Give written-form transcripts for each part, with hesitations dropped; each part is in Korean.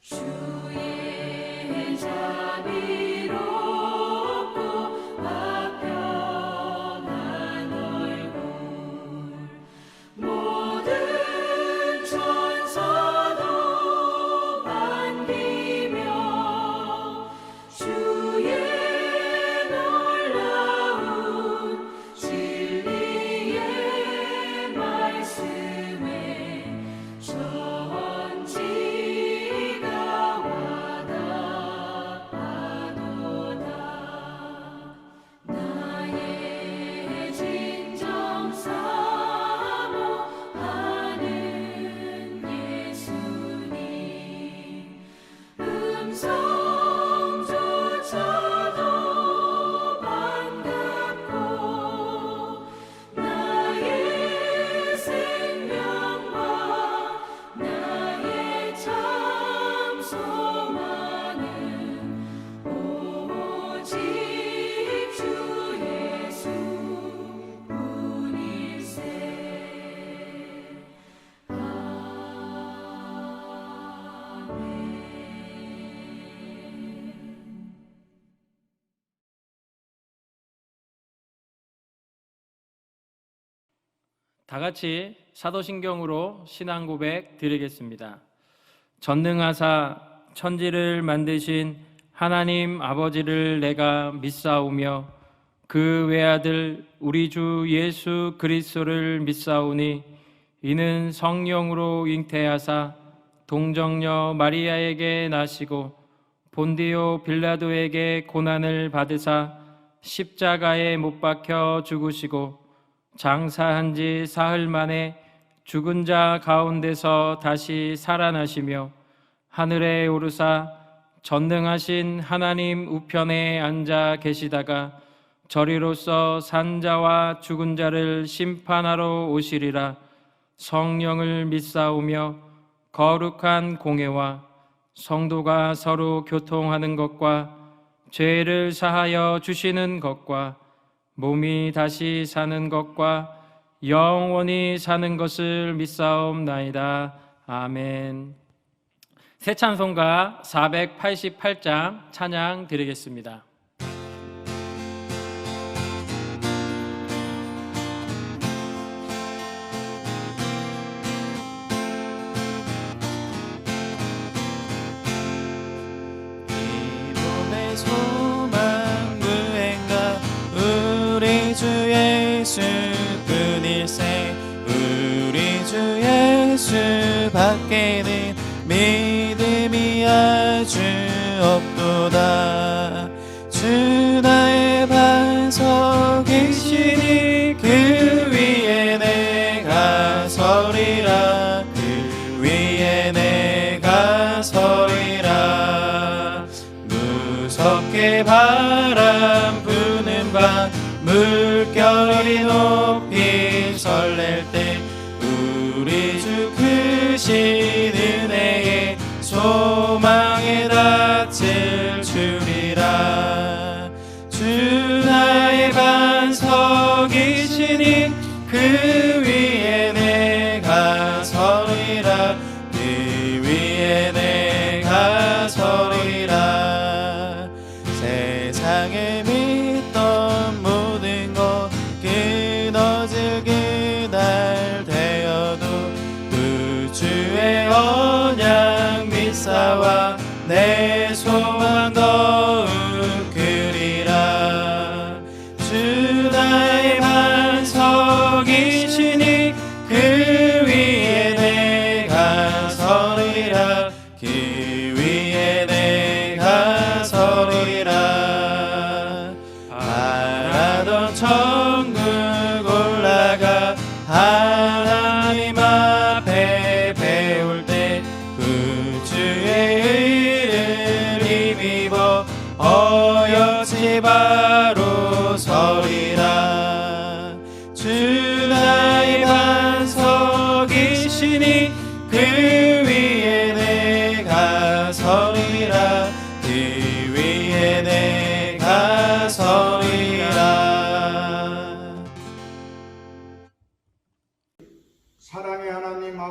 주의 자비롭고 화평한 얼굴 모든 천사도 반기며 주의 놀라운 진리의 말씀에 나의 진정 사모하는 예수님 음성조차도 반갑고 나의 생명과 나의 참 소망은 오직 주 예수뿐일세. 다 같이 사도신경으로 신앙 고백 드리겠습니다. 전능하사 천지를 만드신 하나님 아버지를 내가 믿사오며 그 외아들 우리 주 예수 그리스도를 믿사오니 이는 성령으로 잉태하사 동정녀 마리아에게 나시고 본디오 빌라도에게 고난을 받으사 십자가에 못 박혀 죽으시고 장사한 지 사흘 만에 죽은 자 가운데서 다시 살아나시며 하늘에 오르사 전능하신 하나님 우편에 앉아 계시다가 저리로서 산 자와 죽은 자를 심판하러 오시리라. 성령을 믿사오며 거룩한 공회와 성도가 서로 교통하는 것과 죄를 사하여 주시는 것과 몸이 다시 사는 것과 영원히 사는 것을 믿사옵나이다. 아멘. 새 찬송가 488장 찬양 드리겠습니다. 기쁨의 소망 무행가 우리 주 예수뿐일세. 우리 주 예수밖에는 믿음이 아주 없도다. 주 나의 반석이시니 그 위에 내가 서리라. 그 위에 내가 서리라. 무섭게 바람 부는 밤 물결이 높이 설렐 때 우리 주 크신 은혜에 소망의 낯을 주리라. 주 나의 반석이시니 그 위에 내가 서리라. 그 위에 내가 서리라. 세상에 믿던 모든 것 끊어질 그날 되어도 우주의 언약 믿사와 내 소망 더욱 크리라. 주 나의 반석이시니 그 위에 내가 서리라. 그 위에 내가 서리라. 바라던 청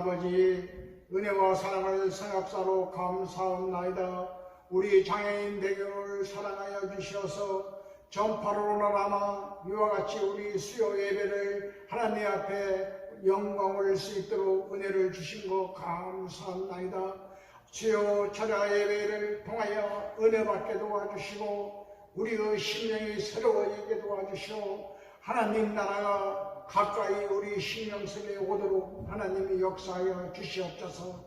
아버지, 은혜와 사랑을 성합사로 감사합나이다. 우리 장애인 대교를 사랑하여 주시어서 전파로로 남아 이와 같이 우리 수요 예배를 하나님 앞에 영광 올릴 수 있도록 은혜를 주신 것 감사합나이다. 수요 철야 예배를 통하여 은혜 받게 도와주시고 우리의 심령이 새로워지게 도와주시오. 하나님 나라가 가까이 우리 심령 속에 오도록 하나님이 역사하여 주시옵소서.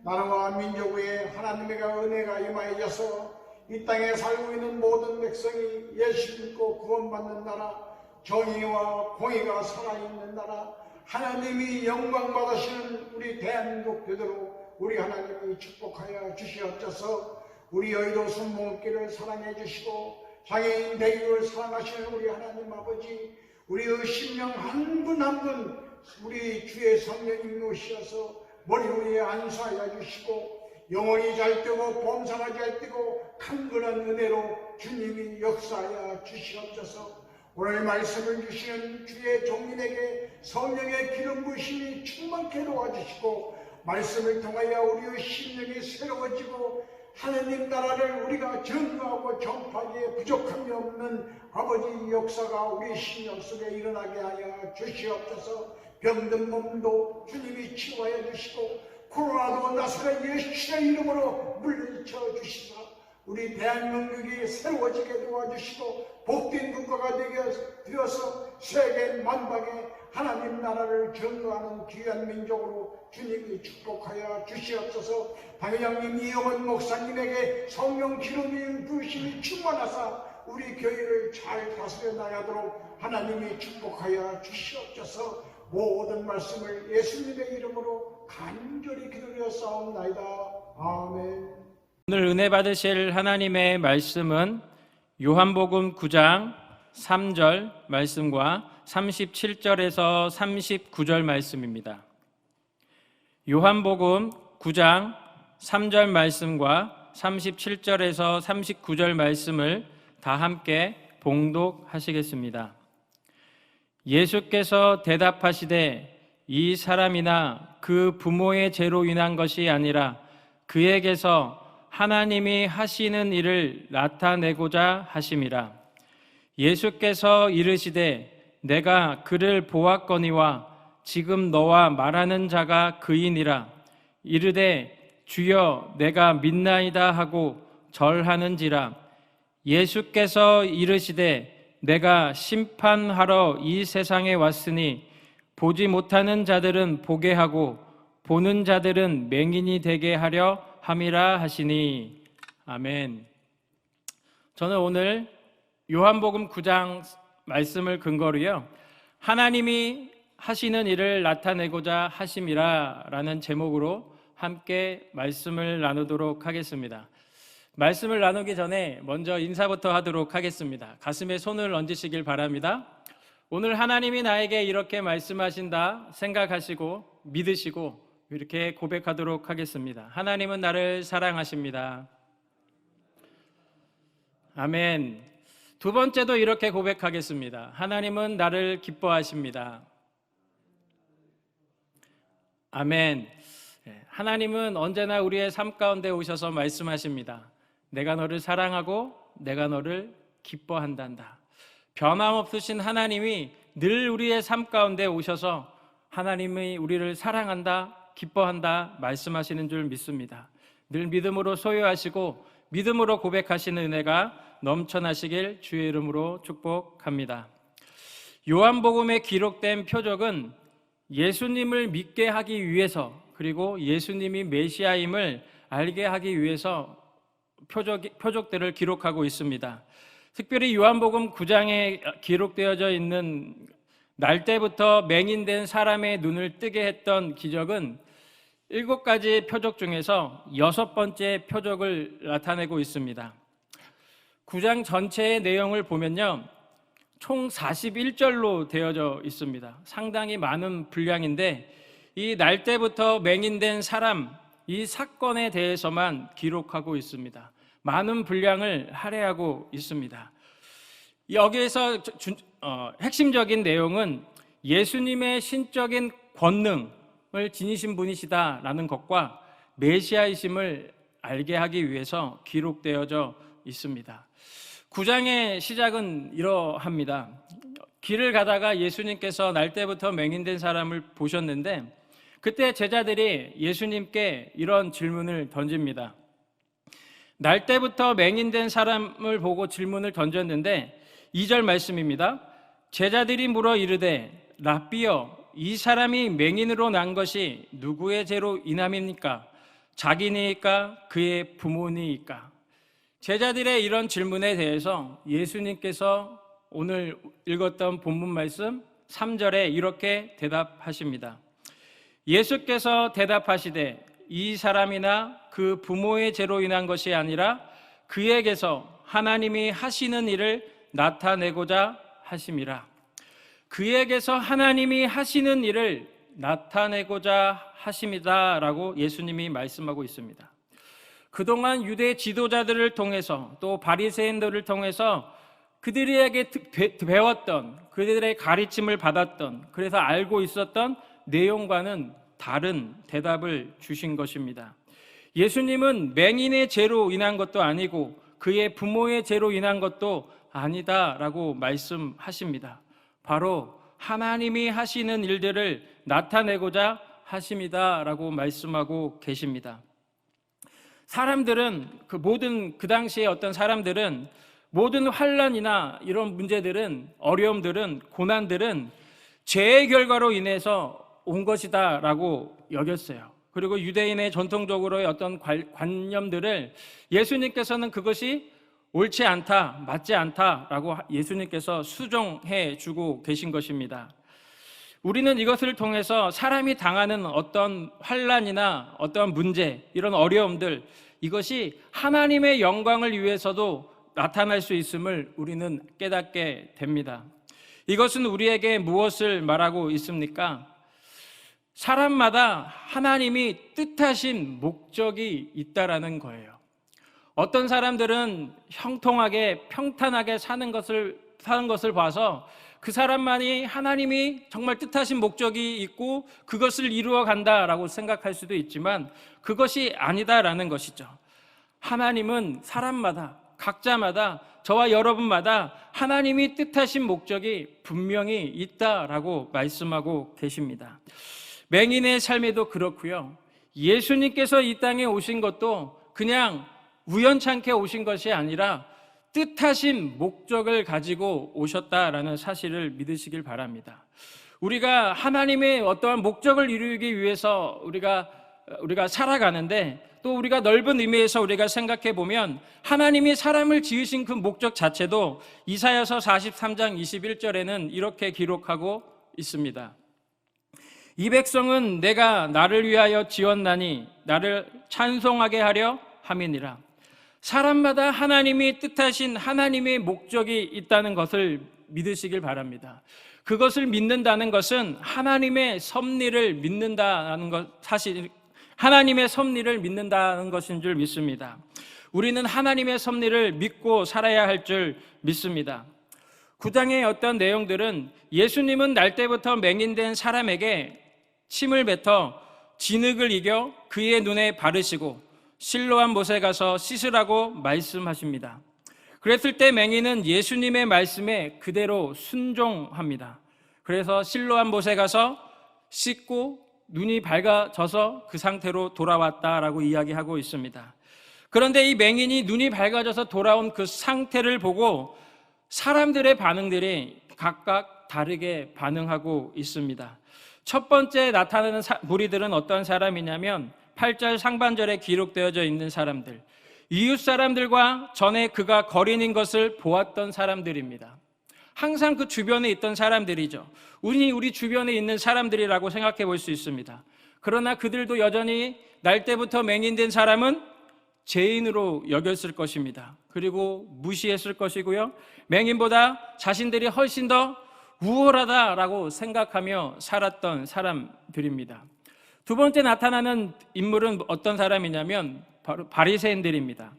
나라와 민족 위에 하나님의 은혜가 임하여서 이 땅에 살고 있는 모든 백성이 예수 믿고 구원받는 나라, 정의와 공의가 살아있는 나라, 하나님이 영광 받으시는 우리 대한민국 되도록 우리 하나님이 축복하여 주시옵소서. 우리 여의도 순복음길을 사랑해 주시고 장애인 대교를 사랑하시는 우리 하나님 아버지, 우리의 심령 한 분 한 분 우리 주의 성령님 오시어서 머리 위에 안수하여 주시고 영혼이 잘 뜨고 범사가 잘 뜨고 강건한 은혜로 주님이 역사하여 주시옵소서. 오늘 말씀을 주시는 주의 종민에게 성령의 기름 부으심이 충만케 도와주시고 말씀을 통하여 우리의 심령이 새로워지고 하나님 나라를 우리가 전도하고 전파하기에 부족함이 없는 아버지 역사가 우리 심령 속에 일어나게 하여 주시옵소서. 병든 몸도 주님이 치유하여 주시고 코로나도 나사렛 예수의 이름으로 물리쳐 주시사 우리 대한민국이 새로워지게 도와주시고 복된 국가가 되어서 세계 만방에 하나님 나라를 전도하는 귀한 민족으로 주님이 축복하여 주시옵소서. 당회장님 이영원 목사님에게 성령 기름이 부으심이 충만하사 우리 교회를 잘 다스려 나가도록 하나님이 축복하여 주시옵소서. 모든 말씀을 예수님의 이름으로 간절히 기도하여 싸움나이다. 아멘. 오늘 은혜 받으실 하나님의 말씀은 요한복음 9장 3절 말씀과 37절에서 39절 말씀입니다. 요한복음 9장 3절 말씀과 37절에서 39절 말씀을 다 함께 봉독하시겠습니다. 예수께서 대답하시되 이 사람이나 그 부모의 죄로 인한 것이 아니라 그에게서 하나님이 하시는 일을 나타내고자 하심이라. 예수께서 이르시되 내가 그를 보았거니와 지금 너와 말하는 자가 그이니라. 이르되 주여 내가 믿나이다 하고 절하는지라. 예수께서 이르시되 내가 심판하러 이 세상에 왔으니 보지 못하는 자들은 보게 하고 보는 자들은 맹인이 되게 하려 함이라 하시니. 아멘. 저는 오늘 요한복음 9장 말씀을 근거로요, 하나님이 하시는 일을 나타내고자 하심이라 라는 제목으로 함께 말씀을 나누도록 하겠습니다. 말씀을 나누기 전에 먼저 인사부터 하도록 하겠습니다. 가슴에 손을 얹으시길 바랍니다. 오늘 하나님이 나에게 이렇게 말씀하신다 생각하시고 믿으시고 이렇게 고백하도록 하겠습니다. 하나님은 나를 사랑하십니다. 아멘. 두 번째도 이렇게 고백하겠습니다. 하나님은 나를 기뻐하십니다. 아멘. 하나님은 언제나 우리의 삶 가운데 오셔서 말씀하십니다. 내가 너를 사랑하고 내가 너를 기뻐한단다. 변함없으신 하나님이 늘 우리의 삶 가운데 오셔서 하나님이 우리를 사랑한다, 기뻐한다 말씀하시는 줄 믿습니다. 늘 믿음으로 소유하시고 믿음으로 고백하시는 은혜가 넘쳐나시길 주의 이름으로 축복합니다. 요한복음에 기록된 표적은 예수님을 믿게 하기 위해서, 그리고 예수님이 메시아임을 알게 하기 위해서 표적들을 기록하고 있습니다. 특별히 요한복음 9장에 기록되어져 있는 날 때부터 맹인된 사람의 눈을 뜨게 했던 기적은 7가지 표적 중에서 6번째 표적을 나타내고 있습니다. 9장 전체의 내용을 보면요, 총 41절로 되어져 있습니다. 상당히 많은 분량인데 이 날 때부터 맹인된 사람, 이 사건에 대해서만 기록하고 있습니다. 많은 분량을 할애하고 있습니다. 여기에서 핵심적인 내용은 예수님의 신적인 권능, 지니신 분이시다라는 것과 메시아이심을 알게 하기 위해서 기록되어져 있습니다. 9장의 시작은 이러합니다. 길을 가다가 예수님께서 날때부터 맹인된 사람을 보셨는데 그때 제자들이 예수님께 이런 질문을 던집니다. 날때부터 맹인된 사람을 보고 질문을 던졌는데 2절 말씀입니다. 제자들이 물어 이르되 랍비여 이 사람이 맹인으로 난 것이 누구의 죄로 인함입니까? 자기니까 그의 부모니까? 제자들의 이런 질문에 대해서 예수님께서 오늘 읽었던 본문 말씀 3절에 이렇게 대답하십니다. 예수께서 대답하시되 이 사람이나 그 부모의 죄로 인한 것이 아니라 그에게서 하나님이 하시는 일을 나타내고자 하심이라. 그에게서 하나님이 하시는 일을 나타내고자 하심이다 라고 예수님이 말씀하고 있습니다. 그동안 유대 지도자들을 통해서 또 바리새인들을 통해서 그들에게 배웠던, 그들의 가르침을 받았던, 그래서 알고 있었던 내용과는 다른 대답을 주신 것입니다. 예수님은 맹인의 죄로 인한 것도 아니고 그의 부모의 죄로 인한 것도 아니다라고 말씀하십니다. 바로 하나님이 하시는 일들을 나타내고자 하심이다라고 말씀하고 계십니다. 사람들은 그 당시에 어떤 사람들은 모든 환난이나 이런 문제들은, 어려움들은, 고난들은 죄의 결과로 인해서 온 것이다라고 여겼어요. 그리고 유대인의 전통적으로의 어떤 관념들을 예수님께서는 그것이 옳지 않다, 맞지 않다라고 예수님께서 수정해 주고 계신 것입니다. 우리는 이것을 통해서 사람이 당하는 어떤 환난이나 어떤 문제, 이런 어려움들, 이것이 하나님의 영광을 위해서도 나타날 수 있음을 우리는 깨닫게 됩니다. 이것은 우리에게 무엇을 말하고 있습니까? 사람마다 하나님이 뜻하신 목적이 있다라는 거예요. 어떤 사람들은 형통하게 평탄하게 사는 것을 봐서 그 사람만이 하나님이 정말 뜻하신 목적이 있고 그것을 이루어 간다라고 생각할 수도 있지만 그것이 아니다라는 것이죠. 하나님은 사람마다, 각자마다, 저와 여러분마다 하나님이 뜻하신 목적이 분명히 있다라고 말씀하고 계십니다. 맹인의 삶에도 그렇고요. 예수님께서 이 땅에 오신 것도 그냥 우연찮게 오신 것이 아니라 뜻하신 목적을 가지고 오셨다라는 사실을 믿으시길 바랍니다. 우리가 하나님의 어떠한 목적을 이루기 위해서 우리가 살아가는데 또 우리가 넓은 의미에서 우리가 생각해 보면 하나님이 사람을 지으신 그 목적 자체도 이사야서 43장 21절에는 이렇게 기록하고 있습니다. 이 백성은 내가 나를 위하여 지었나니 나를 찬송하게 하려 함이니라. 사람마다 하나님이 뜻하신 하나님의 목적이 있다는 것을 믿으시길 바랍니다. 그것을 믿는다는 것은 하나님의 섭리를 믿는다는 것, 사실 하나님의 섭리를 믿는다는 것인 줄 믿습니다. 우리는 하나님의 섭리를 믿고 살아야 할 줄 믿습니다. 9장의 어떤 내용들은 예수님은 날 때부터 맹인된 사람에게 침을 뱉어 진흙을 이겨 그의 눈에 바르시고 실로암 못에 가서 씻으라고 말씀하십니다. 그랬을 때 맹인은 예수님의 말씀에 그대로 순종합니다. 그래서 실로암 못에 가서 씻고 눈이 밝아져서 그 상태로 돌아왔다라고 이야기하고 있습니다. 그런데 이 맹인이 눈이 밝아져서 돌아온 그 상태를 보고 사람들의 반응들이 각각 다르게 반응하고 있습니다. 첫 번째 나타나는 무리들은 어떤 사람이냐면 8절 상반절에 기록되어져 있는 사람들, 이웃 사람들과 전에 그가 거린인 것을 보았던 사람들입니다. 항상 그 주변에 있던 사람들이죠. 우리 주변에 있는 사람들이라고 생각해 볼 수 있습니다. 그러나 그들도 여전히 날 때부터 맹인된 사람은 죄인으로 여겼을 것입니다. 그리고 무시했을 것이고요. 맹인보다 자신들이 훨씬 더 우월하다라고 생각하며 살았던 사람들입니다. 두 번째 나타나는 인물은 어떤 사람이냐면 바로 바리새인들입니다.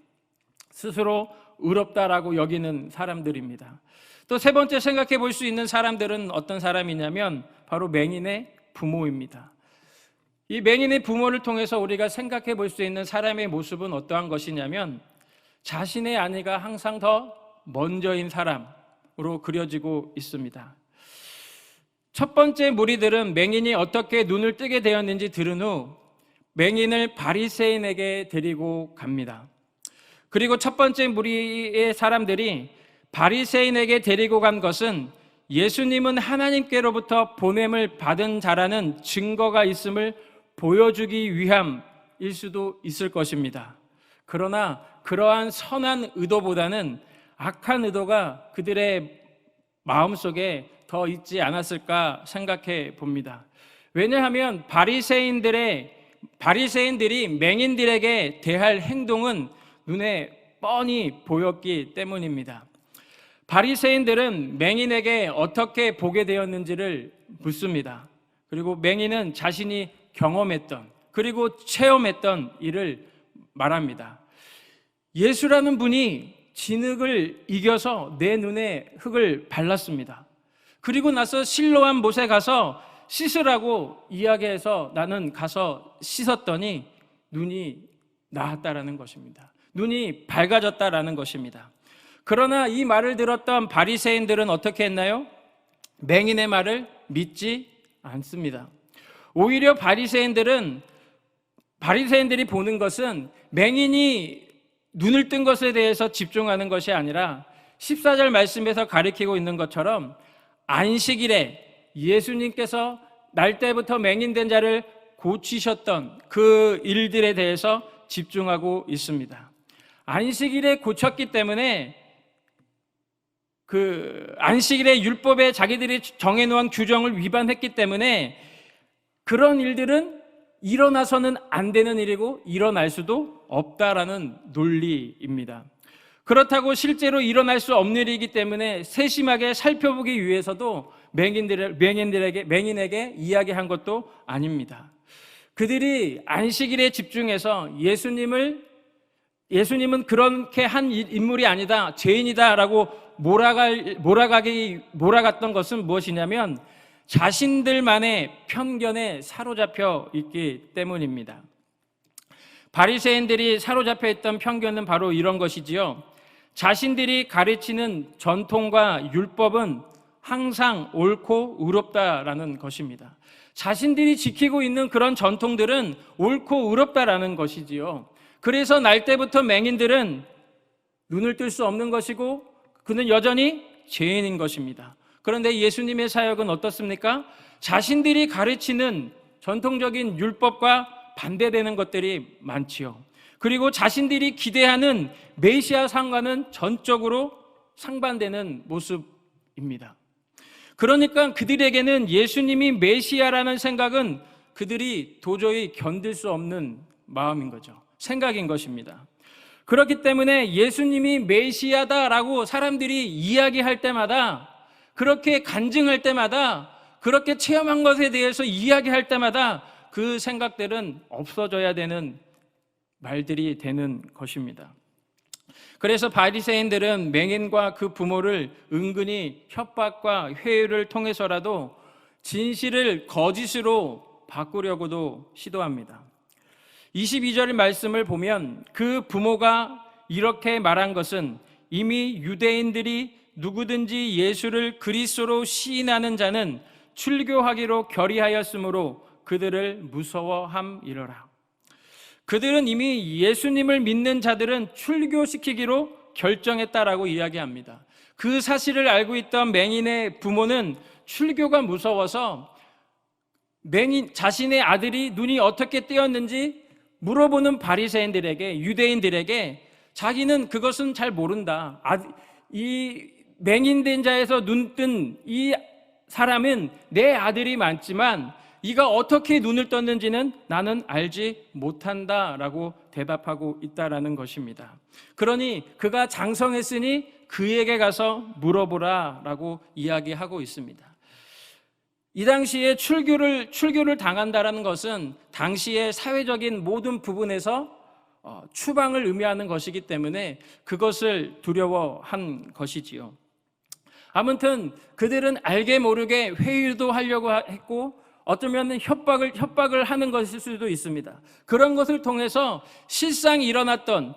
스스로 의롭다라고 여기는 사람들입니다. 또 세 번째 생각해 볼 수 있는 사람들은 어떤 사람이냐면 바로 맹인의 부모입니다. 이 맹인의 부모를 통해서 우리가 생각해 볼 수 있는 사람의 모습은 어떠한 것이냐면 자신의 아내가 항상 더 먼저인 사람으로 그려지고 있습니다. 첫 번째 무리들은 맹인이 어떻게 눈을 뜨게 되었는지 들은 후 맹인을 바리새인에게 데리고 갑니다. 그리고 첫 번째 무리의 사람들이 바리새인에게 데리고 간 것은 예수님은 하나님께로부터 보냄을 받은 자라는 증거가 있음을 보여주기 위함일 수도 있을 것입니다. 그러나 그러한 선한 의도보다는 악한 의도가 그들의 마음속에 더 있지 않았을까 생각해 봅니다. 왜냐하면 바리새인들이 맹인들에게 대할 행동은 눈에 뻔히 보였기 때문입니다. 바리새인들은 맹인에게 어떻게 보게 되었는지를 묻습니다. 그리고 맹인은 자신이 경험했던 그리고 체험했던 일을 말합니다. 예수라는 분이 진흙을 이겨서 내 눈에 흙을 발랐습니다. 그리고 나서 실로암 못에 가서 씻으라고 이야기해서 나는 가서 씻었더니 눈이 나았다라는 것입니다. 눈이 밝아졌다라는 것입니다. 그러나 이 말을 들었던 바리새인들은 어떻게 했나요? 맹인의 말을 믿지 않습니다. 오히려 바리새인들이 보는 것은 맹인이 눈을 뜬 것에 대해서 집중하는 것이 아니라 14절 말씀에서 가리키고 있는 것처럼 안식일에 예수님께서 날 때부터 맹인된 자를 고치셨던 그 일들에 대해서 집중하고 있습니다. 안식일에 고쳤기 때문에 그 안식일의 율법에 자기들이 정해놓은 규정을 위반했기 때문에 그런 일들은 일어나서는 안 되는 일이고 일어날 수도 없다라는 논리입니다. 그렇다고 실제로 일어날 수 없는 일이기 때문에 세심하게 살펴보기 위해서도 맹인에게 이야기한 것도 아닙니다. 그들이 안식일에 집중해서 예수님은 그렇게 한 인물이 아니다, 죄인이다라고 몰아갔던 것은 무엇이냐면 자신들만의 편견에 사로잡혀 있기 때문입니다. 바리새인들이 사로잡혀 있던 편견은 바로 이런 것이지요. 자신들이 가르치는 전통과 율법은 항상 옳고 의롭다라는 것입니다. 자신들이 지키고 있는 그런 전통들은 옳고 의롭다라는 것이지요. 그래서 날 때부터 맹인들은 눈을 뜰 수 없는 것이고 그는 여전히 죄인인 것입니다. 그런데 예수님의 사역은 어떻습니까? 자신들이 가르치는 전통적인 율법과 반대되는 것들이 많지요. 그리고 자신들이 기대하는 메시아 상과는 전적으로 상반되는 모습입니다. 그러니까 그들에게는 예수님이 메시아라는 생각은 그들이 도저히 견딜 수 없는 마음인 거죠. 생각인 것입니다. 그렇기 때문에 예수님이 메시아다라고 사람들이 이야기할 때마다, 그렇게 간증할 때마다, 그렇게 체험한 것에 대해서 이야기할 때마다 그 생각들은 없어져야 되는 말들이 되는 것입니다. 그래서 바리새인들은 맹인과 그 부모를 은근히 협박과 회유를 통해서라도 진실을 거짓으로 바꾸려고도 시도합니다. 22절 말씀을 보면 그 부모가 이렇게 말한 것은 이미 유대인들이 누구든지 예수를 그리스도로 시인하는 자는 출교하기로 결의하였으므로 그들을 무서워함이러라. 그들은 이미 예수님을 믿는 자들은 출교시키기로 결정했다라고 이야기합니다. 그 사실을 알고 있던 맹인의 부모는 출교가 무서워서 자신의 아들이 눈이 어떻게 뜨였는지 물어보는 바리새인들에게, 유대인들에게 자기는 그것은 잘 모른다. 이 맹인된 자에서 눈 뜬 이 사람은 내 아들이 맞지만 이가 어떻게 눈을 떴는지는 나는 알지 못한다라고 대답하고 있다라는 것입니다. 그러니 그가 장성했으니 그에게 가서 물어보라라고 이야기하고 있습니다. 이 당시에 출교를 당한다라는 것은 당시의 사회적인 모든 부분에서 추방을 의미하는 것이기 때문에 그것을 두려워한 것이지요. 아무튼 그들은 알게 모르게 회유도 하려고 했고 어쩌면 협박을 하는 것일 수도 있습니다. 그런 것을 통해서 실상 일어났던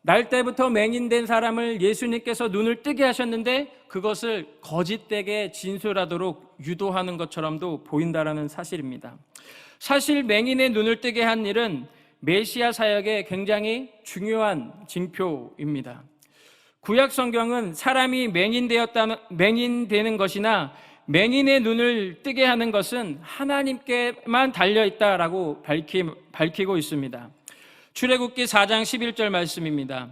날 때부터 맹인된 사람을 예수님께서 눈을 뜨게 하셨는데 그것을 거짓되게 진술하도록 유도하는 것처럼도 보인다라는 사실입니다. 사실 맹인의 눈을 뜨게 한 일은 메시아 사역의 굉장히 중요한 징표입니다. 구약 성경은 사람이 맹인되는 것이나 맹인의 눈을 뜨게 하는 것은 하나님께만 달려있다라고 밝히고 있습니다. 출애굽기 4장 11절 말씀입니다.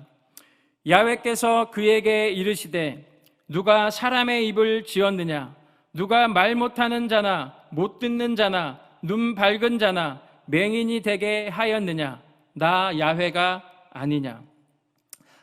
야훼께서 그에게 이르시되 누가 사람의 입을 지었느냐 누가 말 못하는 자나 못 듣는 자나 눈 밝은 자나 맹인이 되게 하였느냐 나 야훼가 아니냐.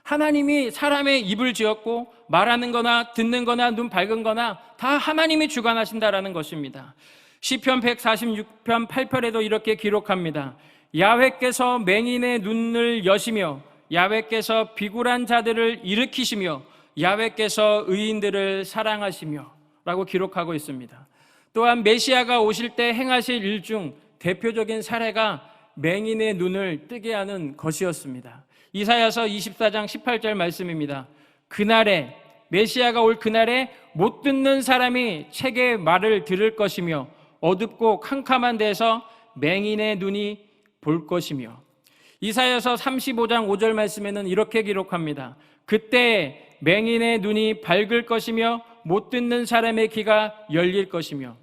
하나님이 사람의 입을 지었고 말하는 거나 듣는 거나 눈 밝은 거나 다 하나님이 주관하신다라는 것입니다. 시편 146편 8절에도 이렇게 기록합니다. 야훼께서 맹인의 눈을 여시며 야훼께서 비굴한 자들을 일으키시며 야훼께서 의인들을 사랑하시며 라고 기록하고 있습니다. 또한 메시아가 오실 때 행하실 일 중 대표적인 사례가 맹인의 눈을 뜨게 하는 것이었습니다. 이사야서 24장 18절 말씀입니다. 그날에 메시아가 올 그날에 못 듣는 사람이 책의 말을 들을 것이며 어둡고 캄캄한 데서 맹인의 눈이 볼 것이며 이사야서 35장 5절 말씀에는 이렇게 기록합니다. 그때 맹인의 눈이 밝을 것이며 못 듣는 사람의 귀가 열릴 것이며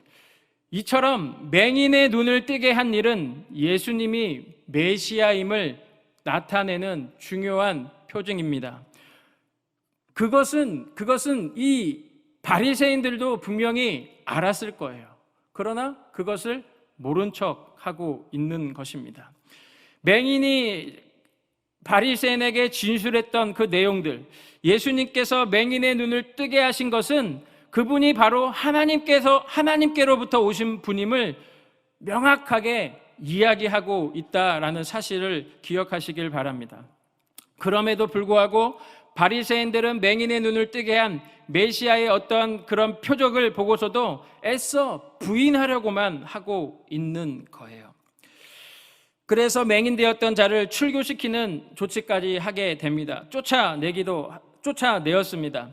이처럼 맹인의 눈을 뜨게 한 일은 예수님이 메시아임을 나타내는 중요한 표징입니다. 그것은 이 바리새인들도 분명히 알았을 거예요. 그러나 그것을 모른 척하고 있는 것입니다. 맹인이 바리새인에게 진술했던 그 내용들, 예수님께서 맹인의 눈을 뜨게 하신 것은 그분이 바로 하나님께로부터 오신 분임을 명확하게 이야기하고 있다라는 사실을 기억하시길 바랍니다. 그럼에도 불구하고 바리새인들은 맹인의 눈을 뜨게 한 메시아의 어떤 그런 표적을 보고서도 애써 부인하려고만 하고 있는 거예요. 그래서 맹인되었던 자를 출교시키는 조치까지 하게 됩니다. 쫓아내었습니다.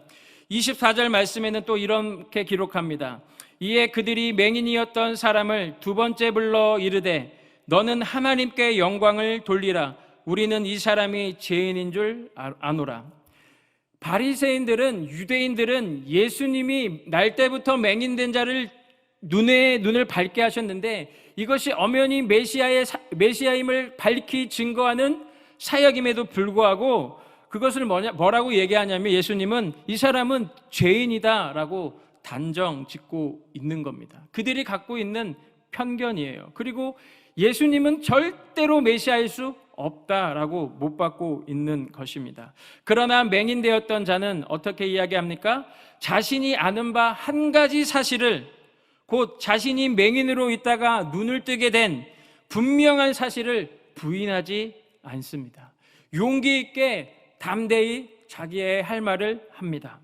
24절 말씀에는 또 이렇게 기록합니다. 이에 그들이 맹인이었던 사람을 두 번째 불러 이르되 너는 하나님께 영광을 돌리라. 우리는 이 사람이 죄인인 줄 아노라. 바리새인들은, 유대인들은 예수님이 날 때부터 맹인된 자를 눈을 밝게 하셨는데 이것이 엄연히 메시아임을 밝히 증거하는 사역임에도 불구하고 그것을 뭐라고 얘기하냐면 예수님은 이 사람은 죄인이다라고 단정 짓고 있는 겁니다. 그들이 갖고 있는 편견이에요. 그리고 예수님은 절대로 메시아일 수 없다라고 못 받고 있는 것입니다. 그러나 맹인되었던 자는 어떻게 이야기합니까? 자신이 아는 바 한 가지 사실을, 곧 자신이 맹인으로 있다가 눈을 뜨게 된 분명한 사실을 부인하지 않습니다. 용기 있게 담대히 자기의 할 말을 합니다.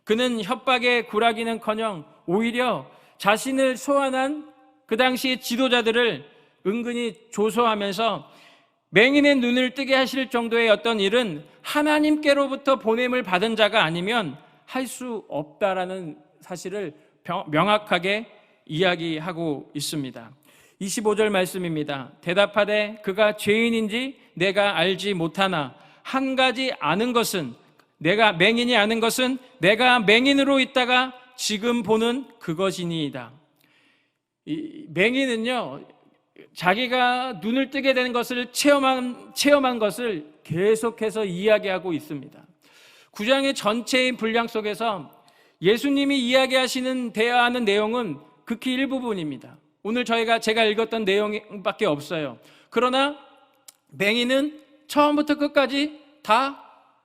그는 협박에 굴하기는커녕 오히려 자신을 소환한 그 당시의 지도자들을 은근히 조소하면서 맹인의 눈을 뜨게 하실 정도의 어떤 일은 하나님께로부터 보냄을 받은 자가 아니면 할 수 없다라는 사실을 명확하게 이야기하고 있습니다. 25절 말씀입니다. 대답하되 그가 죄인인지 내가 알지 못하나 한 가지 아는 것은 맹인이 아는 것은 내가 맹인으로 있다가 지금 보는 그것이니이다. 이 맹인은요, 자기가 눈을 뜨게 되는 것을 체험한 것을 계속해서 이야기하고 있습니다. 9장의 전체의 분량 속에서 예수님이 이야기하시는 대화하는 내용은 극히 일부분입니다. 오늘 제가 읽었던 내용밖에 없어요. 그러나 맹인은 처음부터 끝까지 다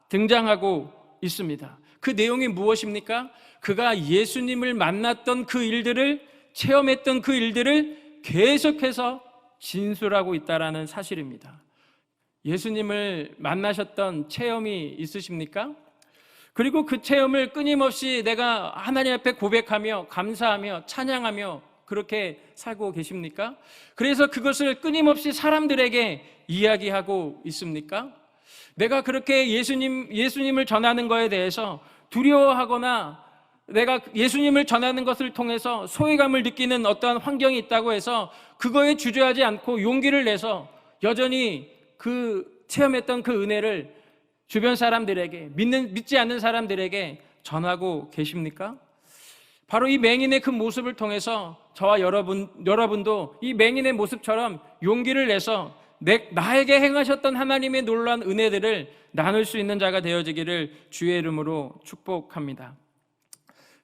등장하고 있습니다. 그 내용이 무엇입니까? 그가 예수님을 만났던 그 일들을, 체험했던 그 일들을 계속해서 진술하고 있다는 사실입니다. 예수님을 만나셨던 체험이 있으십니까? 그리고 그 체험을 끊임없이 내가 하나님 앞에 고백하며 감사하며 찬양하며 그렇게 살고 계십니까? 그래서 그것을 끊임없이 사람들에게 이야기하고 있습니까? 내가 그렇게 예수님을 전하는 것에 대해서 두려워하거나 내가 예수님을 전하는 것을 통해서 소외감을 느끼는 어떠한 환경이 있다고 해서 그거에 주저하지 않고 용기를 내서 여전히 체험했던 그 은혜를 주변 사람들에게, 믿지 않는 사람들에게 전하고 계십니까? 바로 이 맹인의 그 모습을 통해서 저와 여러분도 이 맹인의 모습처럼 용기를 내서 나에게 행하셨던 하나님의 놀라운 은혜들을 나눌 수 있는 자가 되어지기를 주의 이름으로 축복합니다.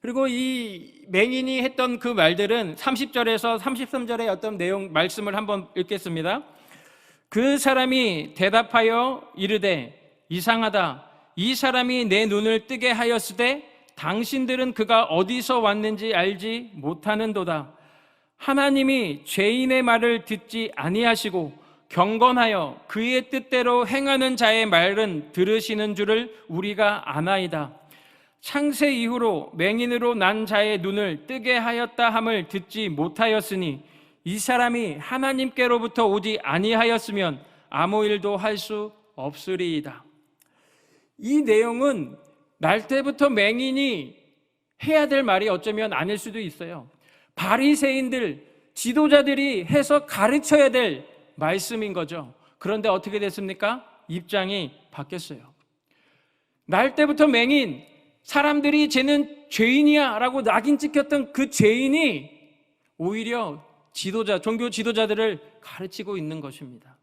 그리고 이 맹인이 했던 그 말들은 30절에서 33절의 어떤 말씀을 한번 읽겠습니다. 그 사람이 대답하여 이르되 이상하다. 이 사람이 내 눈을 뜨게 하였으되 당신들은 그가 어디서 왔는지 알지 못하는도다. 하나님이 죄인의 말을 듣지 아니하시고 경건하여 그의 뜻대로 행하는 자의 말은 들으시는 줄을 우리가 아나이다. 창세 이후로 맹인으로 난 자의 눈을 뜨게 하였다 함을 듣지 못하였으니 이 사람이 하나님께로부터 오지 아니하였으면 아무 일도 할 수 없으리이다. 이 내용은 날 때부터 맹인이 해야 될 말이 어쩌면 아닐 수도 있어요. 바리새인들, 지도자들이 해서 가르쳐야 될 말씀인 거죠. 그런데 어떻게 됐습니까? 입장이 바뀌었어요. 날 때부터 맹인, 사람들이 쟤는 죄인이야 라고 낙인 찍혔던 그 죄인이 오히려 종교 지도자들을 가르치고 있는 것입니다.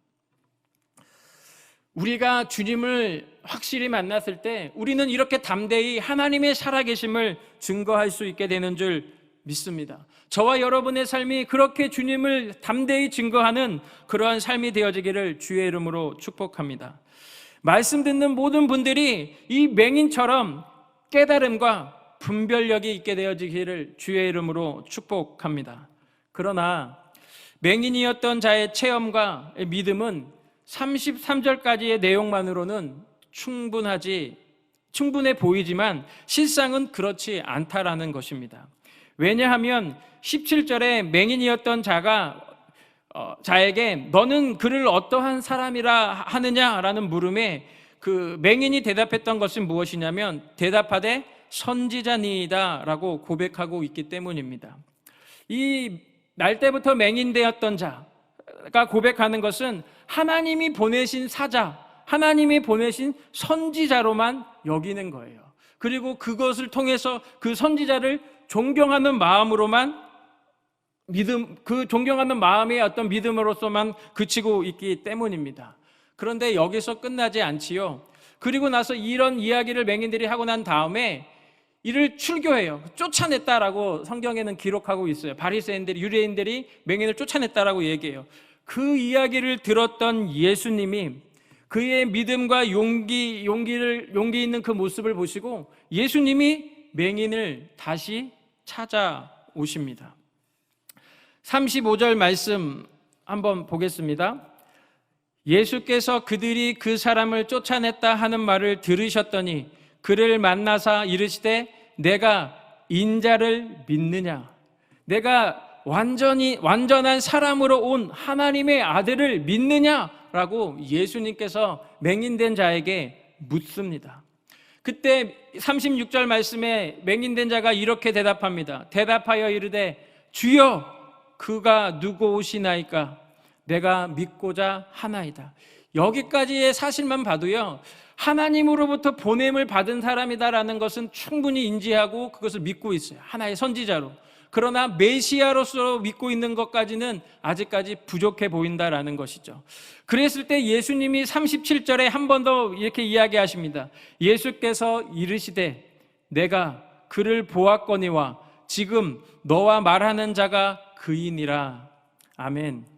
우리가 주님을 확실히 만났을 때 우리는 이렇게 담대히 하나님의 살아계심을 증거할 수 있게 되는 줄 믿습니다. 저와 여러분의 삶이 그렇게 주님을 담대히 증거하는 그러한 삶이 되어지기를 주의 이름으로 축복합니다. 말씀 듣는 모든 분들이 이 맹인처럼 깨달음과 분별력이 있게 되어지기를 주의 이름으로 축복합니다. 그러나 맹인이었던 자의 체험과 믿음은 33절까지의 내용만으로는 충분해 보이지만 실상은 그렇지 않다라는 것입니다. 왜냐하면 17절에 맹인이었던 자에게 너는 그를 어떠한 사람이라 하느냐라는 물음에 그 맹인이 대답했던 것은 무엇이냐면 대답하되 선지자니이다 라고 고백하고 있기 때문입니다. 이 날 때부터 맹인되었던 자가 고백하는 것은 하나님이 보내신 사자, 하나님이 보내신 선지자로만 여기는 거예요. 그리고 그것을 통해서 그 선지자를 존경하는 마음으로만 그 존경하는 마음의 어떤 믿음으로서만 그치고 있기 때문입니다. 그런데 여기서 끝나지 않지요. 그리고 나서 이런 이야기를 맹인들이 하고 난 다음에 이를 출교해요. 쫓아냈다라고 성경에는 기록하고 있어요. 바리새인들이, 유대인들이 맹인을 쫓아냈다라고 얘기해요. 그 이야기를 들었던 예수님이 그의 믿음과 용기 있는 그 모습을 보시고 예수님이 맹인을 다시 찾아오십니다. 35절 말씀 한번 보겠습니다. 예수께서 그들이 그 사람을 쫓아냈다 하는 말을 들으셨더니 그를 만나사 이르시되 내가 인자를 믿느냐? 내가 완전한 사람으로 온 하나님의 아들을 믿느냐라고 예수님께서 맹인된 자에게 묻습니다. 그때 36절 말씀에 맹인된 자가 이렇게 대답합니다. 대답하여 이르되 주여 그가 누구오시나이까? 내가 믿고자 하나이다. 여기까지의 사실만 봐도요, 하나님으로부터 보냄을 받은 사람이다라는 것은 충분히 인지하고 그것을 믿고 있어요. 하나의 선지자로. 그러나 메시아로서 믿고 있는 것까지는 아직까지 부족해 보인다라는 것이죠. 그랬을 때 예수님이 37절에 한 번 더 이렇게 이야기하십니다. 예수께서 이르시되 내가 그를 보았거니와 지금 너와 말하는 자가 그이니라. 아멘.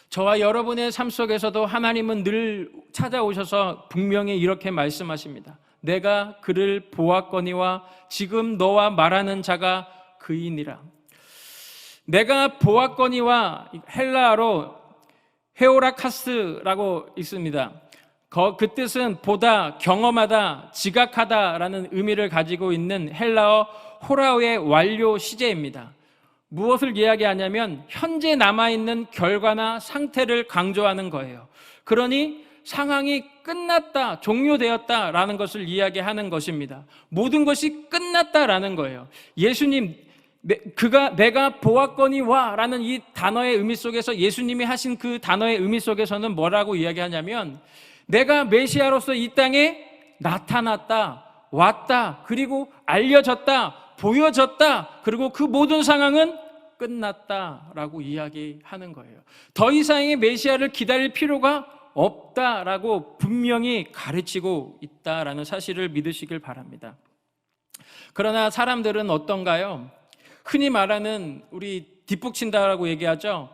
저와 여러분의 삶 속에서도 하나님은 늘 찾아오셔서 분명히 이렇게 말씀하십니다. 내가 그를 보았거니와 지금 너와 말하는 자가 그이니라. 내가 보았거니와 헬라어로 헤오라카스라고 있습니다. 그 뜻은 보다, 경험하다, 지각하다라는 의미를 가지고 있는 헬라어 호라우의 완료 시제입니다. 무엇을 이야기하냐면 현재 남아있는 결과나 상태를 강조하는 거예요. 그러니 상황이 끝났다, 종료되었다라는 것을 이야기하는 것입니다. 모든 것이 끝났다라는 거예요. 예수님, 내가 보았거니와라는 이 단어의 의미 속에서, 예수님이 하신 그 단어의 의미 속에서는 뭐라고 이야기하냐면 내가 메시아로서 이 땅에 나타났다, 왔다, 그리고 알려졌다, 보여졌다, 그리고 그 모든 상황은 끝났다라고 이야기하는 거예요. 더 이상의 메시아를 기다릴 필요가 없다라고 분명히 가르치고 있다라는 사실을 믿으시길 바랍니다. 그러나 사람들은 어떤가요? 흔히 말하는, 우리 뒷북친다라고 얘기하죠.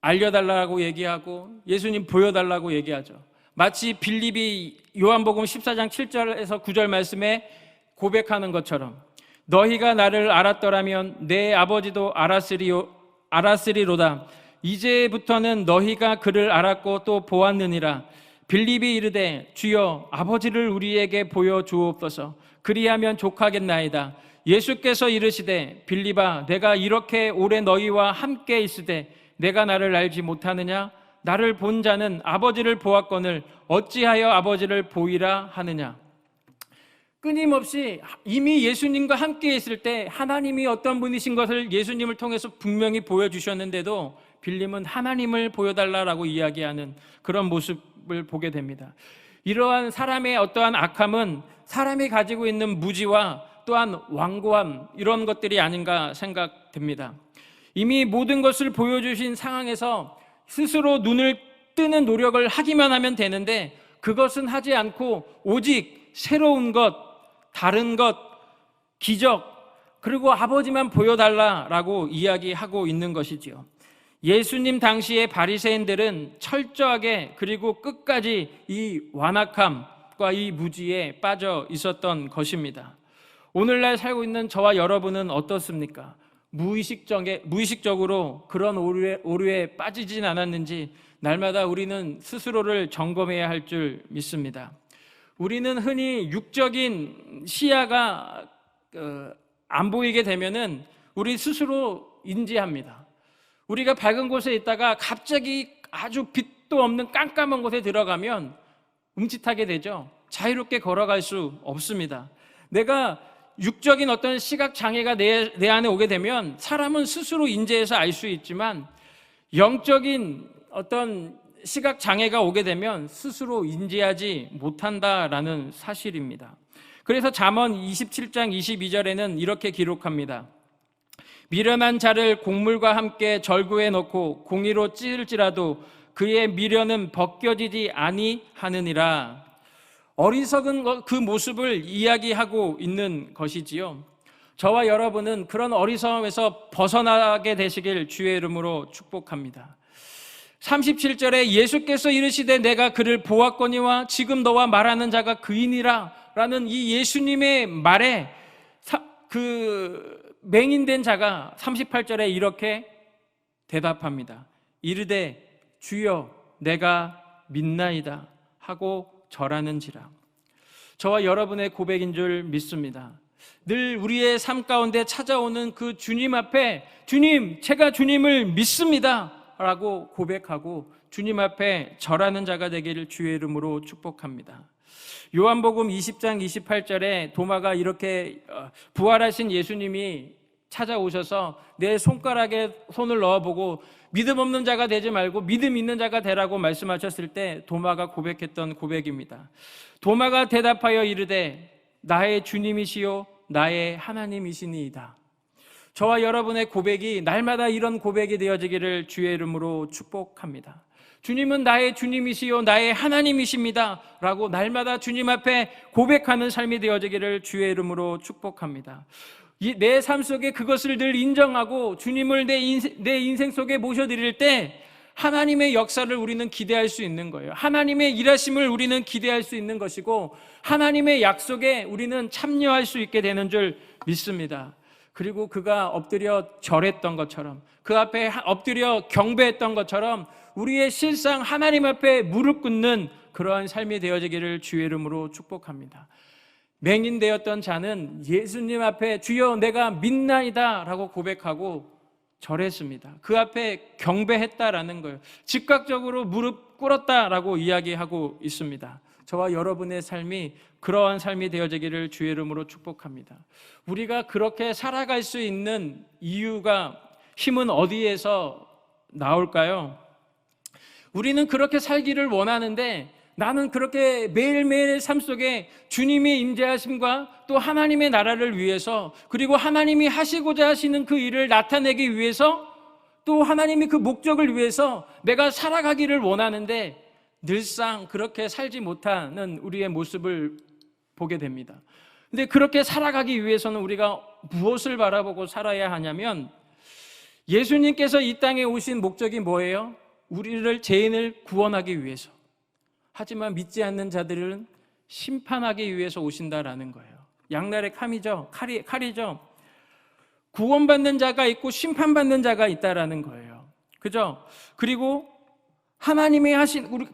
알려달라고 얘기하고 예수님 보여달라고 얘기하죠. 마치 빌립이 요한복음 14장 7절에서 9절 말씀에 고백하는 것처럼 너희가 나를 알았더라면 내 아버지도 알았으리로다. 이제부터는 너희가 그를 알았고 또 보았느니라. 빌립이 이르되 주여 아버지를 우리에게 보여주옵소서. 그리하면 족하겠나이다. 예수께서 이르시되 빌립아 내가 이렇게 오래 너희와 함께 있으되 내가 나를 알지 못하느냐? 나를 본 자는 아버지를 보았거늘 어찌하여 아버지를 보이라 하느냐? 끊임없이 이미 예수님과 함께 있을 때 하나님이 어떤 분이신 것을 예수님을 통해서 분명히 보여주셨는데도 빌립은 하나님을 보여달라고 이야기하는 그런 모습을 보게 됩니다. 이러한 사람의 어떠한 악함은 사람이 가지고 있는 무지와 또한 완고함, 이런 것들이 아닌가 생각됩니다. 이미 모든 것을 보여주신 상황에서 스스로 눈을 뜨는 노력을 하기만 하면 되는데 그것은 하지 않고 오직 새로운 것, 다른 것, 기적, 그리고 아버지만 보여달라라고 이야기하고 있는 것이지요. 예수님 당시의 바리새인들은 철저하게 그리고 끝까지 이 완악함과 이 무지에 빠져 있었던 것입니다. 오늘날 살고 있는 저와 여러분은 어떻습니까? 무의식적으로 그런 오류에 빠지진 않았는지 날마다 우리는 스스로를 점검해야 할 줄 믿습니다. 우리는 흔히 육적인 시야가 안 보이게 되면은 우리 스스로 인지합니다. 우리가 밝은 곳에 있다가 갑자기 아주 빛도 없는 깜깜한 곳에 들어가면 움칫하게 되죠. 자유롭게 걸어갈 수 없습니다. 내가 육적인 어떤 시각 장애가 내 안에 오게 되면 사람은 스스로 인지해서 알 수 있지만 영적인 어떤 시각 장애가 오게 되면 스스로 인지하지 못한다라는 사실입니다. 그래서 잠언 27장 22절에는 이렇게 기록합니다. 미련한 자를 곡물과 함께 절구해 놓고 공의로 찌를지라도 그의 미련은 벗겨지지 아니하느니라. 어리석은 그 모습을 이야기하고 있는 것이지요. 저와 여러분은 그런 어리석음에서 벗어나게 되시길 주의 이름으로 축복합니다. 37절에 예수께서 이르시되 내가 그를 보았거니와 지금 너와 말하는 자가 그이니라 라는 이 예수님의 말에 맹인된 자가 38절에 이렇게 대답합니다. 이르되 주여 내가 믿나이다 하고 절하는지라. 저와 여러분의 고백인 줄 믿습니다. 늘 우리의 삶 가운데 찾아오는 그 주님 앞에 주님, 제가 주님을 믿습니다 라고 고백하고 주님 앞에 절하는 자가 되기를 주의 이름으로 축복합니다. 요한복음 20장 28절에 도마가 이렇게 부활하신 예수님이 찾아오셔서 내 손가락에 손을 넣어보고 믿음 없는 자가 되지 말고 믿음 있는 자가 되라고 말씀하셨을 때 도마가 고백했던 고백입니다. 도마가 대답하여 이르되 나의 주님이시요 나의 하나님이시니이다. 저와 여러분의 고백이 날마다 이런 고백이 되어지기를 주의 이름으로 축복합니다. 주님은 나의 주님이시요 나의 하나님이십니다 라고 날마다 주님 앞에 고백하는 삶이 되어지기를 주의 이름으로 축복합니다. 내 삶 속에 그것을 늘 인정하고 주님을 내 인생 속에 모셔드릴 때 하나님의 역사를 우리는 기대할 수 있는 거예요. 하나님의 일하심을 우리는 기대할 수 있는 것이고 하나님의 약속에 우리는 참여할 수 있게 되는 줄 믿습니다. 그리고 그가 엎드려 절했던 것처럼 그 앞에 엎드려 경배했던 것처럼 우리의 실상 하나님 앞에 무릎 꿇는 그러한 삶이 되어지기를 주의 이름으로 축복합니다. 맹인되었던 자는 예수님 앞에 주여 내가 믿나이다 라고 고백하고 절했습니다. 그 앞에 경배했다라는 거예요. 즉각적으로 무릎 꿇었다라고 이야기하고 있습니다. 저와 여러분의 삶이 그러한 삶이 되어지기를 주의 이름으로 축복합니다. 우리가 그렇게 살아갈 수 있는 이유가, 힘은 어디에서 나올까요? 우리는 그렇게 살기를 원하는데, 나는 그렇게 매일매일 삶 속에 주님의 임재하심과 또 하나님의 나라를 위해서, 그리고 하나님이 하시고자 하시는 그 일을 나타내기 위해서, 또 하나님이 그 목적을 위해서 내가 살아가기를 원하는데 늘상 그렇게 살지 못하는 우리의 모습을 보게 됩니다. 근데 그렇게 살아가기 위해서는 우리가 무엇을 바라보고 살아야 하냐면, 예수님께서 이 땅에 오신 목적이 뭐예요? 우리를, 죄인을 구원하기 위해서. 하지만 믿지 않는 자들은 심판하기 위해서 오신다라는 거예요. 양날의 칼이죠. 구원받는 자가 있고 심판받는 자가 있다라는 거예요. 그죠? 그리고 하나님이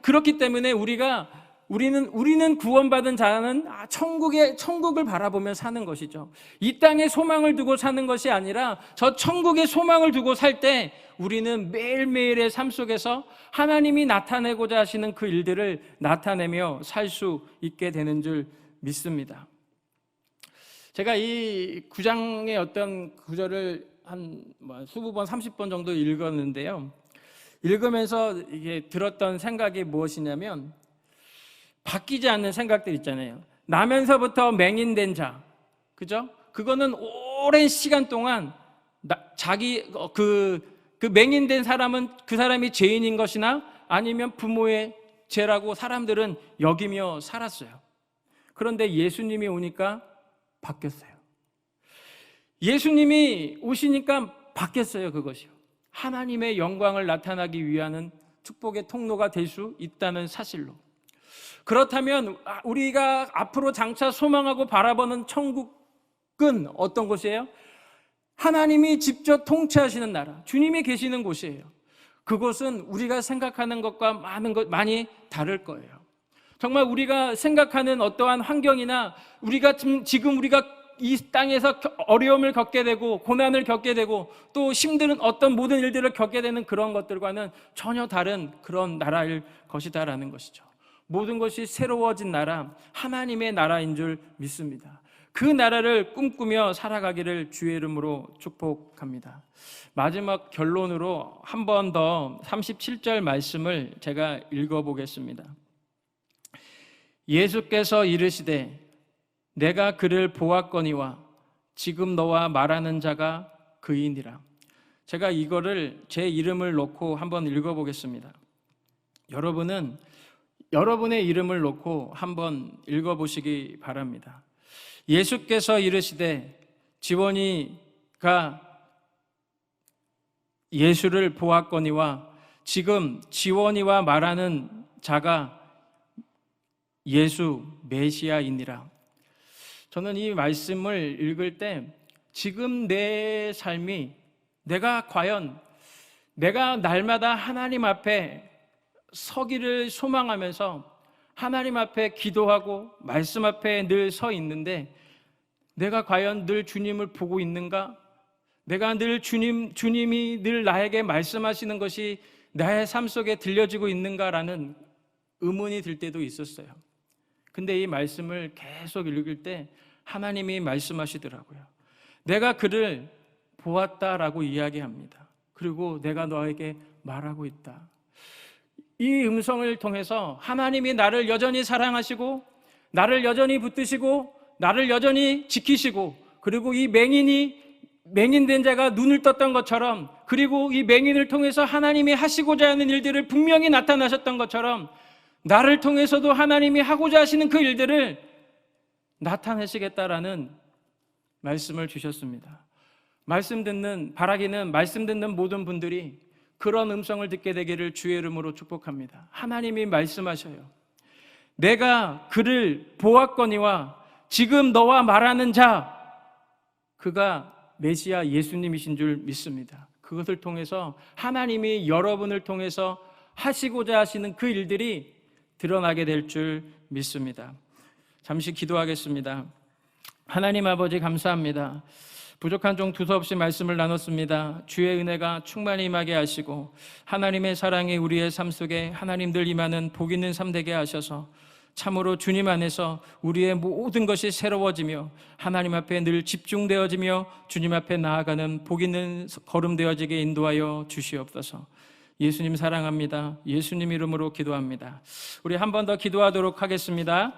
그렇기 때문에 우리는 구원받은 자는 천국을 바라보며 사는 것이죠. 이 땅에 소망을 두고 사는 것이 아니라 저 천국의 소망을 두고 살 때 우리는 매일매일의 삶 속에서 하나님이 나타내고자 하시는 그 일들을 나타내며 살 수 있게 되는 줄 믿습니다. 제가 이 9장의 어떤 구절을 한 20번, 30번 정도 읽었는데요. 읽으면서 이게 들었던 생각이 무엇이냐면, 바뀌지 않는 생각들 있잖아요. 나면서부터 맹인된 자, 그죠? 그거는 오랜 시간 동안 그 맹인된 사람은 그 사람이 죄인인 것이나 아니면 부모의 죄라고 사람들은 여기며 살았어요. 그런데 예수님이 오니까 바뀌었어요. 예수님이 오시니까 바뀌었어요. 그것이요. 하나님의 영광을 나타나기 위한 축복의 통로가 될 수 있다는 사실로. 그렇다면 우리가 앞으로 장차 소망하고 바라보는 천국은 어떤 곳이에요? 하나님이 직접 통치하시는 나라, 주님이 계시는 곳이에요. 그곳은 우리가 생각하는 것과 많이 다를 거예요. 정말 우리가 생각하는 어떠한 환경이나 지금 우리가 이 땅에서 어려움을 겪게 되고 고난을 겪게 되고 또 힘든 어떤 모든 일들을 겪게 되는 그런 것들과는 전혀 다른 그런 나라일 것이다라는 것이죠. 모든 것이 새로워진 나라, 하나님의 나라인 줄 믿습니다. 그 나라를 꿈꾸며 살아가기를 주의 이름으로 축복합니다. 마지막 결론으로 한 번 더 37절 말씀을 제가 읽어보겠습니다. 예수께서 이르시되 내가 그를 보았거니와 지금 너와 말하는 자가 그이니라. 제가 이거를 제 이름을 놓고 한번 읽어보겠습니다. 여러분은 여러분의 이름을 놓고 한번 읽어보시기 바랍니다. 예수께서 이르시되, 지원이가 예수를 보았거니와 지금 지원이와 말하는 자가 예수 메시아이니라. 저는 이 말씀을 읽을 때 지금 내 삶이, 내가 날마다 하나님 앞에 서기를 소망하면서 하나님 앞에 기도하고 말씀 앞에 늘 서 있는데, 내가 과연 늘 주님을 보고 있는가? 내가 늘 주님이 늘 나에게 말씀하시는 것이 나의 삶 속에 들려지고 있는가라는 의문이 들 때도 있었어요. 근데 이 말씀을 계속 읽을 때 하나님이 말씀하시더라고요. 내가 그를 보았다라고 이야기합니다. 그리고 내가 너에게 말하고 있다. 이 음성을 통해서 하나님이 나를 여전히 사랑하시고 나를 여전히 붙드시고 나를 여전히 지키시고, 그리고 이 맹인된 자가 눈을 떴던 것처럼, 그리고 이 맹인을 통해서 하나님이 하시고자 하는 일들을 분명히 나타나셨던 것처럼 나를 통해서도 하나님이 하고자 하시는 그 일들을 나타내시겠다라는 말씀을 주셨습니다. 말씀 듣는 모든 분들이 그런 음성을 듣게 되기를 주의 이름으로 축복합니다. 하나님이 말씀하셔요. 내가 그를 보았거니와 지금 너와 말하는 자, 그가 메시아 예수님이신 줄 믿습니다. 그것을 통해서 하나님이 여러분을 통해서 하시고자 하시는 그 일들이 드러나게 될 줄 믿습니다. 잠시 기도하겠습니다. 하나님 아버지 감사합니다. 부족한 종 두서없이 말씀을 나눴습니다. 주의 은혜가 충만히 임하게 하시고 하나님의 사랑이 우리의 삶 속에 하나님 늘 임하는 복 있는 삶 되게 하셔서 참으로 주님 안에서 우리의 모든 것이 새로워지며 하나님 앞에 늘 집중되어지며 주님 앞에 나아가는 복 있는 걸음 되어지게 인도하여 주시옵소서. 예수님 사랑합니다. 예수님 이름으로 기도합니다. 우리 한 번 더 기도하도록 하겠습니다.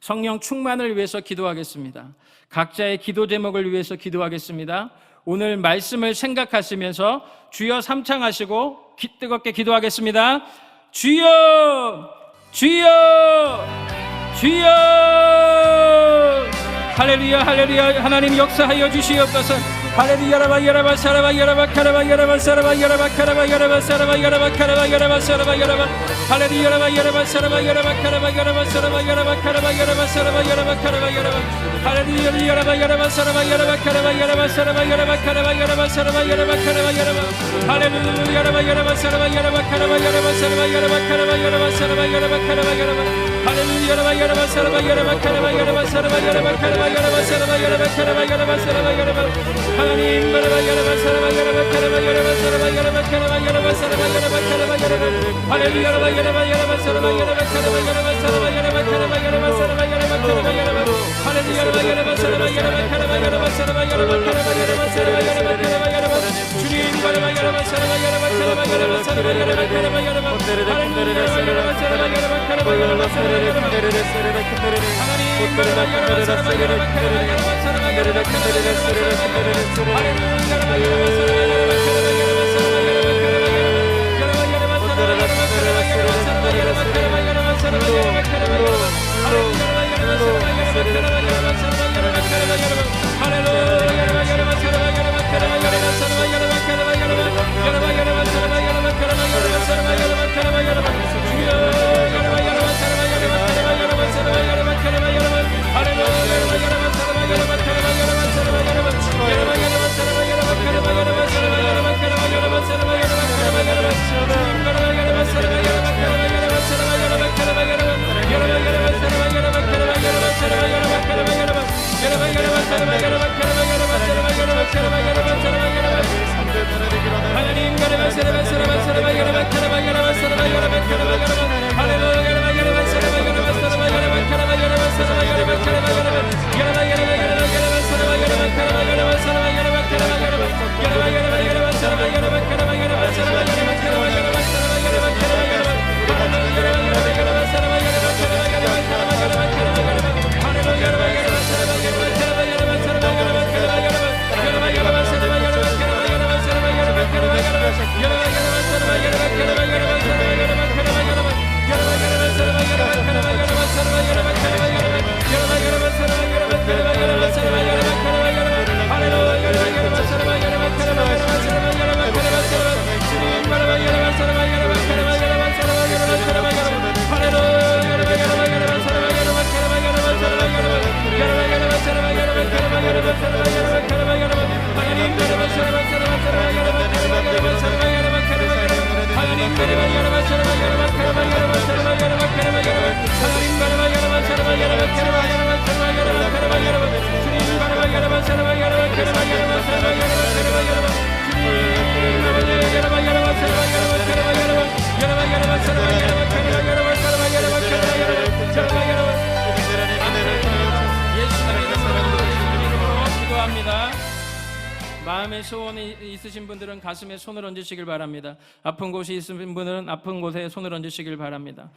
성령 충만을 위해서 기도하겠습니다. 각자의 기도 제목을 위해서 기도하겠습니다. 오늘 말씀을 생각하시면서 주여 삼창하시고 뜨겁게 기도하겠습니다. 주여, 주여, 주여. 할렐루야, 할렐루야. 하나님 역사하여 주시옵소서. 할렐루야, 라바 야라바 사라바 야라바 카라바 야라바 사라바 야라바 카라바 야라바 사라바 야라바 카라바 야라바 사라바 야라바 할렐루야, 라바 야라바 사라바 야라바 카라바 야라바 사라바 야라바 카라바 야라바 사라바 야라바 카라바 야라바 할렐루야, 라바 야라바 사라바 야라바 카라바 야라바 사라바 야라바 카라바 야라바 사라바 야라바 카라바 야라바 할렐루야, 라바 야라바 사라바 야라바 카라바 야라바 사라바 야라바 카라바 야라바 사라바 야라바 카라바 야라바 할렐루야, 라바 야라바 사라바 야라바 카라바 야라바 사라바 야라바 카라바 야라바 사라바 야라바 카라바 야라바 사라바 야라바 하나님 바라바 야라바 사라바 야라바 카라바 야라바 사라바 야라바 카라바 야라바 사라바 야라바 카라바 야라바 할렐루야, 라바 야라바 야라바 사라바 야라바 카라바 야라바 사라바 야라바 카라바 야라바 사라바 야라바 카라바 야라바 할렐루야, 라바 야라바 사라바 야라바 카라바 야라바 사라바 야라바 카라바 야라바 사라바 야라바 카라바 야라바 주님 바라바 야라바 사라바 야라바 카라바 야라바 사라바 야라바 카라바 야라바 할렐루야, 라바 사라바 야라바 카라바 야라바 사라바 야라바 하나님 바라바 야라바 사라바 야라바 카라바 야라바 사라바 야라바 마음의 소원이 있으신 분들은 가슴에 손을 얹으시길 바랍니다. 아픈 곳이 있으신 분들은 아픈 곳에 손을 얹으시길 바랍니다.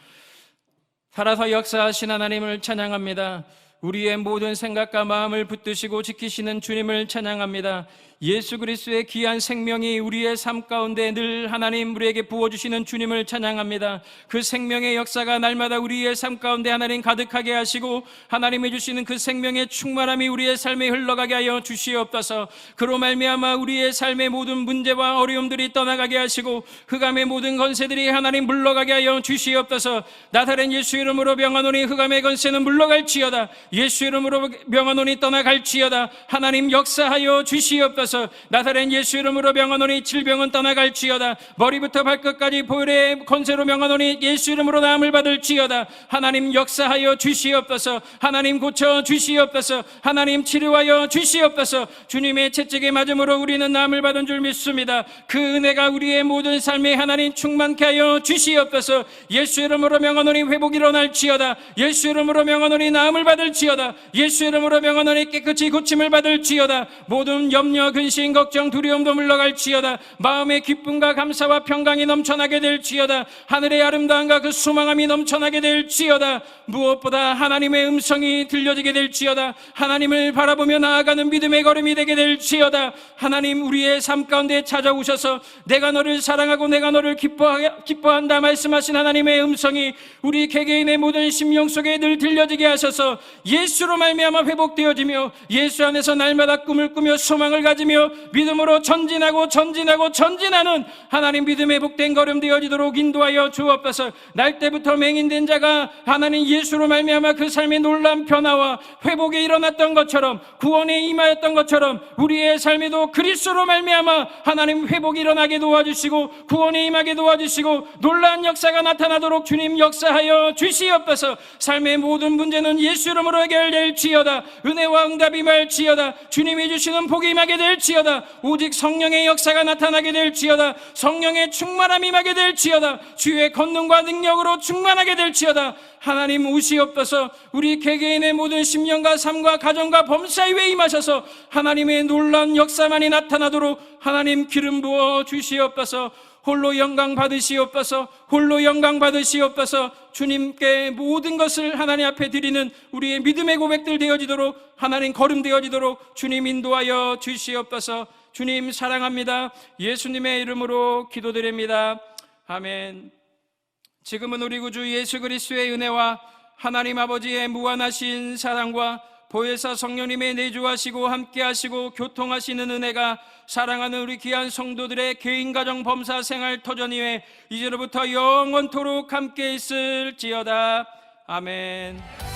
살아서 역사하신 하나님을 찬양합니다. 우리의 모든 생각과 마음을 붙드시고 지키시는 주님을 찬양합니다. 예수 그리스도의 귀한 생명이 우리의 삶 가운데 늘 하나님 우리에게 부어주시는 주님을 찬양합니다. 그 생명의 역사가 날마다 우리의 삶 가운데 하나님 가득하게 하시고 하나님이 주시는 그 생명의 충만함이 우리의 삶에 흘러가게 하여 주시옵소서. 그로 말미암아 우리의 삶의 모든 문제와 어려움들이 떠나가게 하시고 흑암의 모든 권세들이 하나님 물러가게 하여 주시옵소서. 나사렛 예수 이름으로 명하노니 흑암의 권세는 물러갈지어다. 예수 이름으로 명하노니 떠나갈지어다. 하나님 역사하여 주시옵소서. 주시옵소서. 나사렛 예수 이름으로 명하노니 질병은 떠나갈지어다. 머리부터 발끝까지 보혈의 권세로 명하노니 예수 이름으로 나음을 받을지어다. 하나님 역사하여 주시옵소서. 하나님 고쳐 주시옵소서. 하나님 치료하여 주시옵소서. 주님의 채찍에 맞음으로 우리는 나음을 받은 줄 믿습니다. 그 은혜가 우리의 모든 삶에 하나님 충만케 하여 주시옵소서. 예수 이름으로 명하노니 회복이 일어날지어다. 예수 이름으로 명하노니 나음을 받을지어다. 예수 이름으로 명하노니 깨끗이 고침을 받을지어다. 모든 염려, 근심, 걱정, 두려움도 물러갈지어다. 마음의 기쁨과 감사와 평강이 넘쳐나게 될지어다. 하늘의 아름다움과 그 소망함이 넘쳐나게 될지어다. 무엇보다 하나님의 음성이 들려지게 될지어다. 하나님을 바라보며 나아가는 믿음의 걸음이 되게 될지어다. 하나님, 우리의 삶 가운데 찾아오셔서 내가 너를 사랑하고 내가 너를 기뻐한다 말씀하신 하나님의 음성이 우리 개개인의 모든 심령 속에 늘 들려지게 하셔서 예수로 말미암아 회복되어지며 예수 안에서 날마다 꿈을 꾸며 소망을 가지며 믿음으로 전진하고 전진하는 하나님 믿음의 복된 걸음 되어지도록 인도하여 주옵소서. 날 때부터 맹인된 자가 하나님 예수로 말미암아 그 삶의 놀라운 변화와 회복이 일어났던 것처럼, 구원에 임하였던 것처럼 우리의 삶에도 그리스도로 말미암아 하나님 회복이 일어나게 도와주시고 구원에 임하게 도와주시고 놀라운 역사가 나타나도록 주님 역사하여 주시옵소서. 삶의 모든 문제는 예수 이름으로 해결될지어다. 은혜와 응답이 임할지어다. 주님이 주시는 복이 임하게 될지어다. 오직 성령의 역사가 나타나게 될지어다. 성령의 충만함이 임하게 될지어다. 주의 권능과 능력으로 충만하게 될지어다. 하나님 오시옵소서. 우리 개개인의 모든 심령과 삶과 가정과 범사에 임하셔서 하나님의 놀라운 역사만이 나타나도록 하나님 기름 부어 주시옵소서. 홀로 영광 받으시옵소서. 홀로 영광 받으시옵소서. 주님께 모든 것을 하나님 앞에 드리는 우리의 믿음의 고백들 되어지도록 하나님 걸음 되어지도록 주님 인도하여 주시옵소서. 주님 사랑합니다. 예수님의 이름으로 기도드립니다. 아멘. 지금은 우리 구주 예수 그리스도의 은혜와 하나님 아버지의 무한하신 사랑과 보혜사 성령님의 내주하시고 함께하시고 교통하시는 은혜가 사랑하는 우리 귀한 성도들의 개인 가정 범사 생활 터전 위에 이제로부터 영원토록 함께 있을지어다. 아멘.